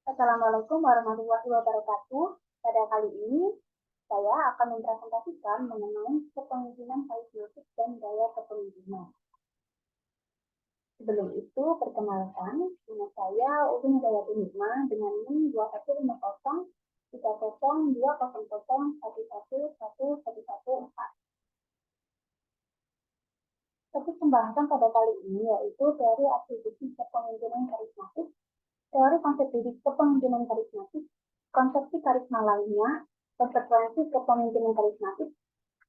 Assalamualaikum warahmatullahi wabarakatuh. Pada kali ini, saya akan mempresentasikan mengenai kepemimpinan karismatik dan gaya kepemimpinan. Sebelum itu, perkenalkan, nama saya Udin Gayatri Nigma dengan NIM 21503020111114. Topik pembahasan pada kali ini yaitu teori atribusi kepemimpinan karismatik, teori konsep diri kepemimpinan karismatik, konsepsi karisma lainnya, konsekuensi kepemimpinan karismatik,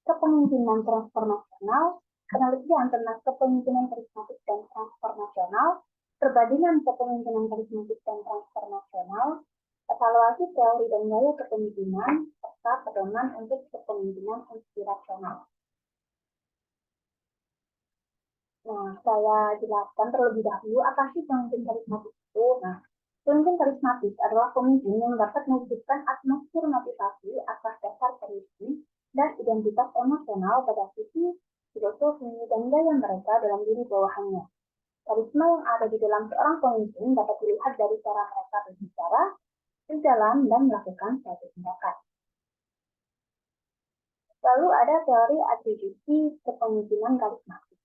kepemimpinan transformasional, penelitian tentang kepemimpinan karismatik dan transformasional, perbandingan kepemimpinan karismatik dan transformasional, evaluasi teori dan gaya kepemimpinan, serta pedoman untuk kepemimpinan inspirasional. Nah, saya jelaskan terlebih dahulu apa sih pemimpin karismatik itu. Nah, pemimpin karismatik adalah pemimpin yang dapat mewujudkan atmosfer motivasi atas dasar prinsip dan identitas emosional pada sisi filosofi dan gaya mereka dalam diri bawahannya. Karisma yang ada di dalam seorang pemimpin dapat dilihat dari cara mereka berbicara, berjalan, dan melakukan suatu tindakan. Lalu ada teori atribusi kepemimpinan karismatik.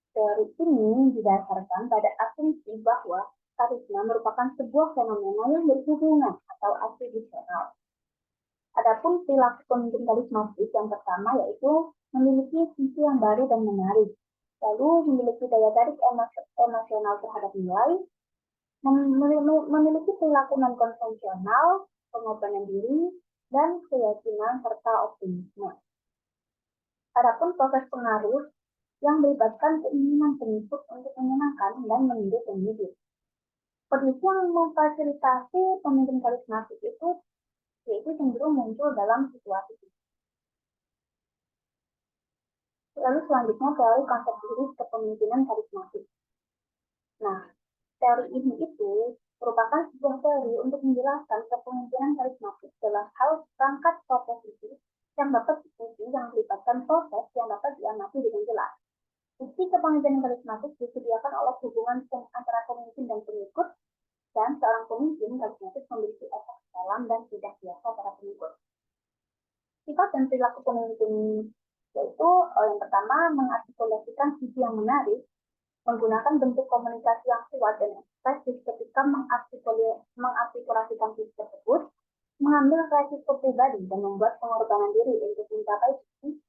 Teori ini didasarkan pada asumsi bahwa karisma merupakan sebuah fenomena yang berhubungan atau atribusional. Adapun perilaku pemimpin karismatik yang pertama yaitu memiliki sisi yang baru dan menarik, lalu memiliki daya tarik emosional terhadap nilai, memiliki perilaku non-konvensional, pengorbanan diri, dan keyakinan serta optimisme. Adapun proses pengaruh yang melibatkan keinginan pengikut untuk menyenangkan dan mendidik pendidik. Kondisi yang memfasilitasi pemimpin karismatik itu yaitu cenderung muncul dalam situasi itu. Lalu selanjutnya teori konsep diri kepemimpinan karismatik. Nah, teori ini itu merupakan sebuah teori untuk menjelaskan kepemimpinan karismatik dalam hal perangkat proposisi yang dapat diuji yang melibatkan proses yang dapat diamati dengan jelas. Bukti kepemimpinan karismatik disediakan oleh hubungan antara pemimpin dan pengikut, dan seorang pemimpin karismatik memiliki efek dalam dan tidak biasa pada pengikut. Sifat dan perilaku pemimpin yaitu yang pertama mengartikulasikan visi yang menarik, menggunakan bentuk komunikasi yang kuat dan ekspresif ketika mengartikulasikan visi tersebut, mengambil resiko pribadi dan membuat pengorbanan diri untuk mencapai visi,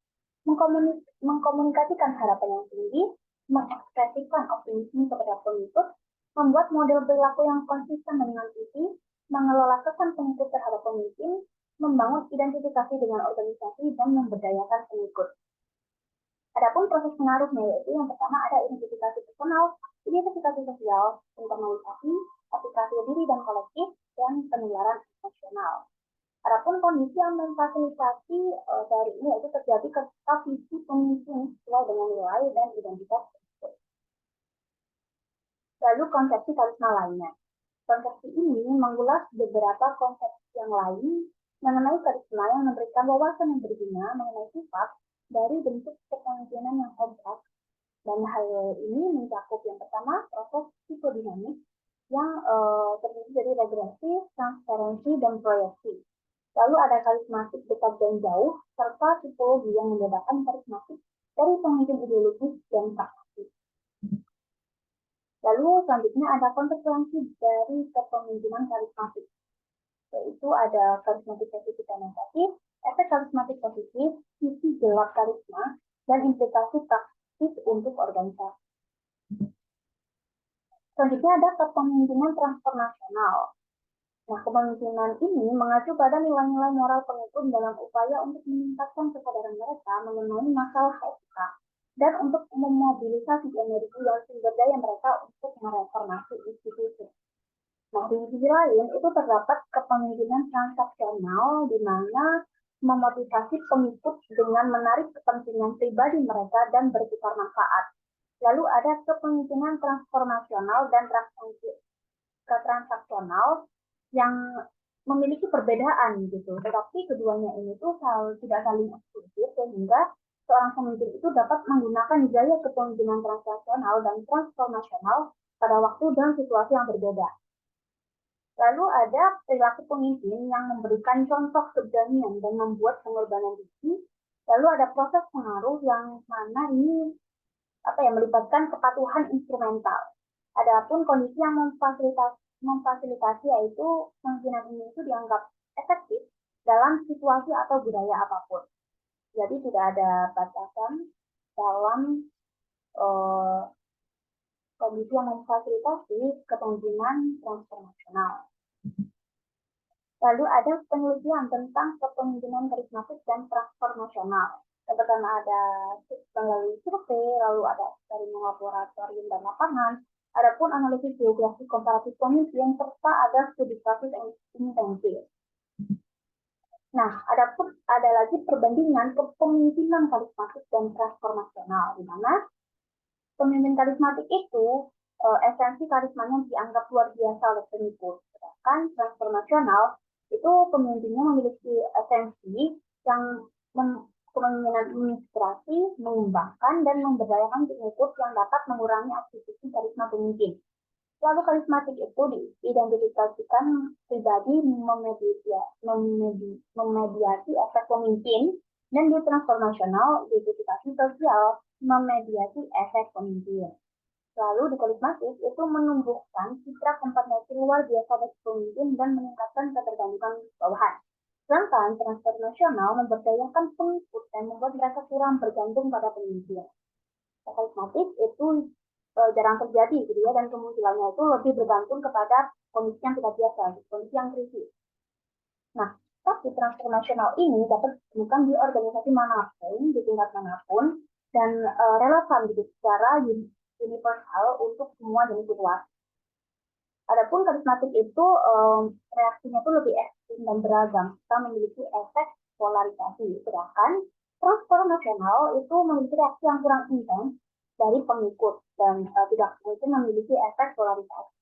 mengkomunikasikan harapan yang tinggi, mengekspresikan optimisme kepada pengikut, membuat model perilaku yang konsisten dengan visi, mengelola kesan pengikut terhadap pemimpin, membangun identifikasi dengan organisasi, dan memberdayakan pengikut. Adapun proses pengaruhnya yaitu yang pertama ada identifikasi personal, identifikasi sosial, internalisasi, aplikasi diri dan kolektif, dan penularan emosional. Adapun kondisi yang memfasilitasi teori ini yaitu terjadi ketika visi pemimpin sesuai dengan nilai dan identitas tersebut. Lalu konsepsi karisma lainnya. Konsepsi ini mengulas beberapa konsepsi yang lain mengenai karisma yang memberikan wawasan yang berguna mengenai sifat dari bentuk kepemimpinan yang kompleks. Dan hal ini mencakup yang pertama proses psikodinamik yang terdiri dari regresi, transferensi, dan proyeksi. Lalu ada karismatik dekat dan jauh, serta psikologi yang membedakan karismatik dari pemimpin ideologis dan pragmatis. Lalu selanjutnya ada konsekuensi dari kepemimpinan karismatik, yaitu ada karismatik positif dan negatif, efek karismatik positif, sisi gelap karisma, dan implikasi praktis untuk organisasi. Selanjutnya ada kepemimpinan transformasional. Nah, kepemimpinan ini mengacu pada nilai-nilai moral pengikut dalam upaya untuk meningkatkan kesadaran mereka mengenai masalah etika dan untuk memobilisasi energi dan sumber daya mereka untuk mereformasi institusi. Nah, di sisi lain itu terdapat kepemimpinan transaksional di mana memotivasi pengikut dengan menarik kepentingan pribadi mereka dan bertukar manfaat. Lalu ada kepemimpinan transformasional dan transaksional yang memiliki perbedaan gitu, tetapi keduanya ini tuh tidak saling eksklusif sehingga seorang pemimpin itu dapat menggunakan gaya kepemimpinan transaksional dan transformasional pada waktu dan situasi yang berbeda. Lalu ada perilaku pemimpin yang memberikan contoh keberanian dan membuat pengorbanan diri. Lalu ada proses pengaruh yang mana ini melibatkan kepatuhan instrumental. Adapun kondisi yang memfasilitasi yaitu pemimpinan ini itu dianggap efektif dalam situasi atau budaya apapun. Jadi tidak ada batasan dalam kondisi yang memfasilitasi kepemimpinan transformasional. Lalu ada penelitian tentang kepemimpinan karismatik dan transformasional. Yang pertama ada melalui survei, lalu ada eksperimen laboratorium dan lapangan, adapun analisis geografi komparatif pemimpin, serta ada studi kasus intensif. Nah, ada lagi perbandingan kepemimpinan karismatik dan transformasional, di mana pemimpin karismatik itu esensi karismanya dianggap luar biasa oleh pengikut. Sedangkan transformasional itu pemimpinnya memiliki esensi yang kepemimpinan inspirasi, mengembangkan dan memberdayakan pengikut yang dapat mengurangi aktivitas karisma pemimpin. Lalu karismatik itu diidentifikasikan pribadi memediasi efek pemimpin, dan di transformasional identifikasi sosial memediasi efek pemimpin. Lalu di karismatik itu menumbuhkan citra kompetensi luar biasa dari pemimpin dan meningkatkan ketergantungan bawahan. Sedangkan transformasional memberdayakan pengikut dan membuat mereka kurang bergantung pada pemimpin. Karismatik itu jarang terjadi gitu ya, dan kemunculannya itu lebih bergantung kepada kondisi yang tidak biasa, kondisi yang krisis. Nah, tapi transformasional ini dapat ditemukan di organisasi manapun, di tingkat manapun, dan relevan gitu secara universal untuk semua jenis situasi. Adapun karismatik itu reaksinya itu lebih ekstrim dan beragam, serta memiliki efek polarisasi. Sedangkan transformasional itu memiliki reaksi yang kurang intens dari pengikut dan tidak mungkin memiliki efek polarisasi.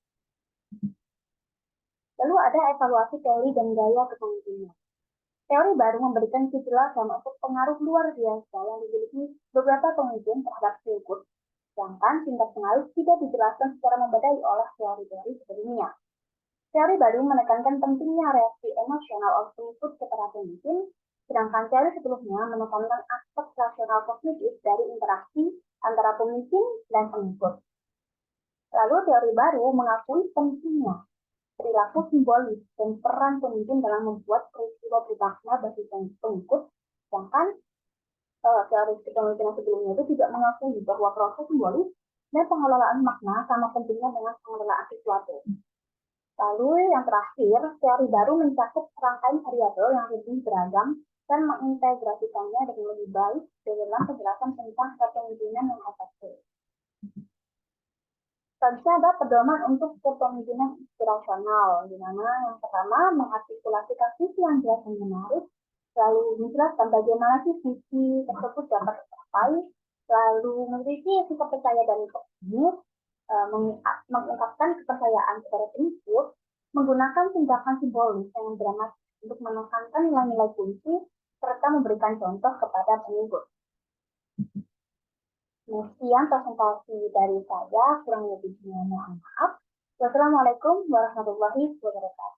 Lalu ada evaluasi teori dan gaya kepemimpinan. Teori baru memberikan kejelasan untuk pengaruh luar biasa yang dimiliki beberapa pemimpin terhadap pengikut, sedangkan tingkat pengaruh tidak dijelaskan secara membadai oleh teori-teori sebelumnya. Teori baru menekankan pentingnya reaksi emosional oleh pengikut kepada pemimpin, sedangkan teori sebelumnya menekankan aspek rasional kognitif dari interaksi antara pemimpin dan pengikut. Lalu teori baru mengakui pentingnya perilaku simbolis dan peran pemimpin dalam membuat peristiwa bermakna bagi pengikut, sedangkan teori kepemimpinan sebelumnya itu tidak mengakui bahwa proses simbolis dan pengelolaan makna sama pentingnya dengan pengelolaan sesuatu. Lalu yang terakhir, teori baru mencakup rangkaian variabel yang lebih beragam dan mengintegrasikannya dengan lebih baik dalam penjelasan tentang kepemimpinan yang efektif. Selanjutnya ada pedoman untuk kepemimpinan inspirasional, di mana yang pertama mengartikulasikan visi yang jelas dan menarik, lalu menjelaskan bagaimana visi tersebut dapat tercapai, lalu memiliki sikap percaya dan optimis, mengungkapkan kepercayaan kepada pengikut, menggunakan tindakan simbolis yang dramatis untuk menekankan nilai-nilai kunci, serta memberikan contoh kepada pengikut. Sekian presentasi dari saya, kurang lebihnya mohon maaf. Wassalamualaikum warahmatullahi wabarakatuh.